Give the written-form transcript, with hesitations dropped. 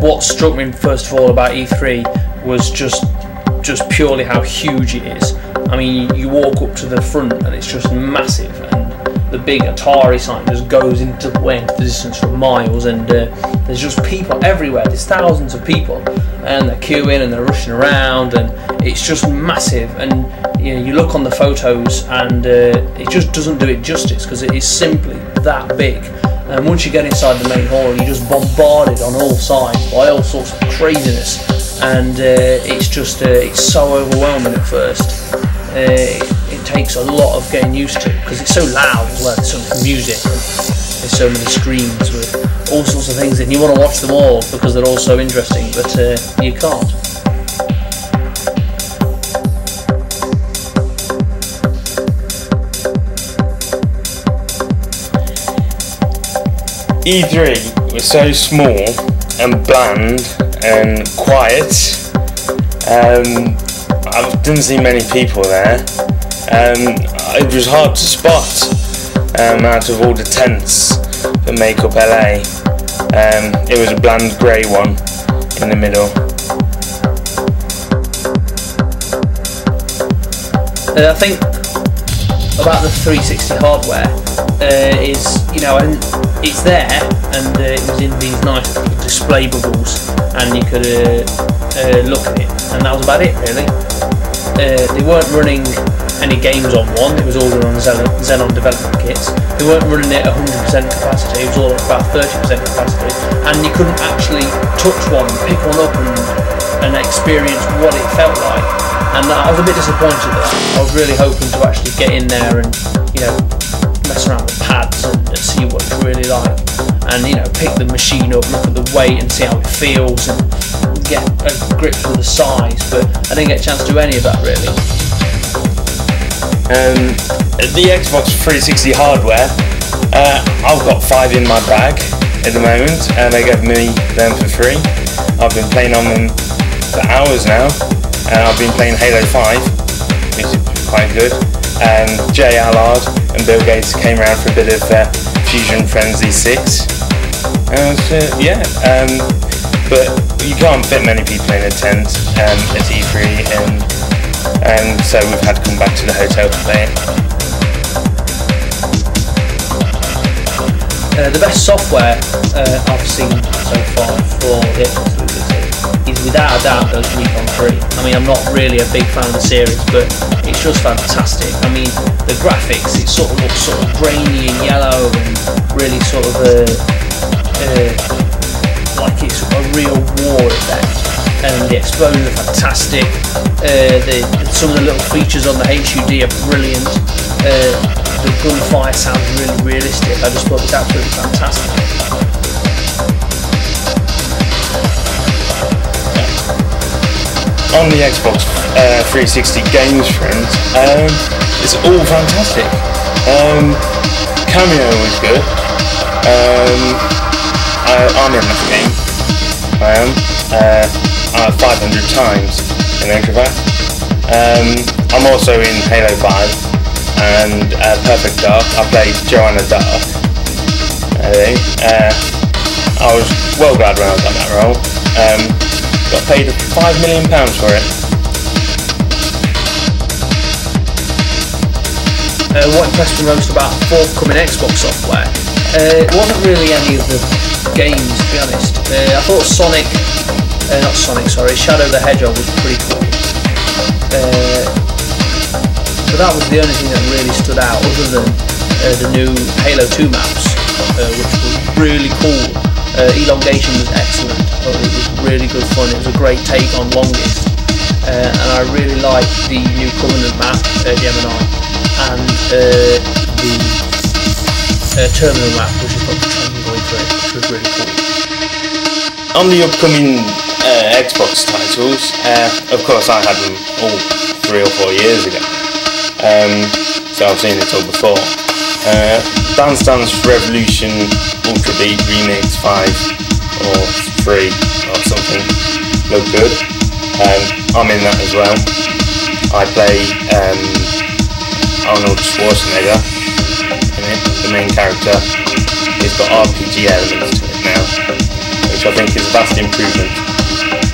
what struck me first of all about E3 was just purely how huge it is. I mean, you walk up to the front and it's just massive, and the big Atari sign just goes into the distance for miles, and there's just people everywhere. There's thousands of people, and they're queuing and they're rushing around, and it's just massive. And you know, you look on the photos, and it just doesn't do it justice, because it is simply that big. And once you get inside the main hall, you're just bombarded on all sides by all sorts of craziness, and it's just it's so overwhelming at first. It takes a lot of getting used to, because it's so loud as well. There's so much music, and there's so many screens with all sorts of things, and you want to watch them all because they're all so interesting, but you can't. E3 was so small and bland and quiet. I didn't see many people there. It was hard to spot out of all the tents that make up LA. It was a bland grey one in the middle. I think about the 360 hardware is, you know, and it's there, and it was in these nice display bubbles, and you could look at it, and that was about it really. They weren't running any games on one, it was all done on Xenon development kits. They weren't running it at 100% capacity, it was all at about 30% capacity, and you couldn't actually touch one, pick one up and experience what it felt like. And I was a bit disappointed with that. I was really hoping to actually get in there and, you know, mess around with pads and see what it's really like, and, you know, pick the machine up, look at the weight and see how it feels, and get a grip for the size. But I didn't get a chance to do any of that really. The Xbox 360 hardware, I've got 5 in my bag at the moment, and they gave me them for free. I've been playing on them for hours now. I've been playing Halo 5, which is quite good. Jay Allard and Bill Gates came around for a bit of Fusion Frenzy 6. But you can't fit many people in a tent at E3, and so we've had to come back to the hotel to play it. The best software I've seen so far for the Xbox 360 is without a doubt those Recon 3. I mean, I'm not really a big fan of the series, but it's just fantastic. I mean, the graphics, it sort of looks sort of grainy and yellow, and really sort of like it's a real war effect. And the explosions are fantastic. Some of the little features on the HUD are brilliant. The gunfire sounds really realistic. I just thought it was absolutely fantastic. On the Xbox 360 games front, it's all fantastic. Cameo was good. I'm in that game. I am 500 times in Introvert. I'm also in Halo 5 and Perfect Dark. I played Joanna Dark. I was well glad when I got that role. Got paid £5 million for it. What impressed me most about forthcoming Xbox software? It wasn't really any of the games, to be honest. I thought Shadow the Hedgehog was pretty cool. But that was the only thing that really stood out, other than the new Halo 2 maps, which was really cool. Elongation was excellent. It was really good fun. It was a great take on Longest, and I really liked the new Covenant map, Gemini, and the Terminal map, which has got the train going through it, which was really cool. On the upcoming Xbox titles, of course I had them all 3 or 4 years ago, so I've seen it all before. Dance Dance Revolution Ultra Beat Remix 5 or 3 or something look good. I'm in that as well. I play Arnold Schwarzenegger in it, the main character. It's got RPG elements to it now, which I think is a vast improvement.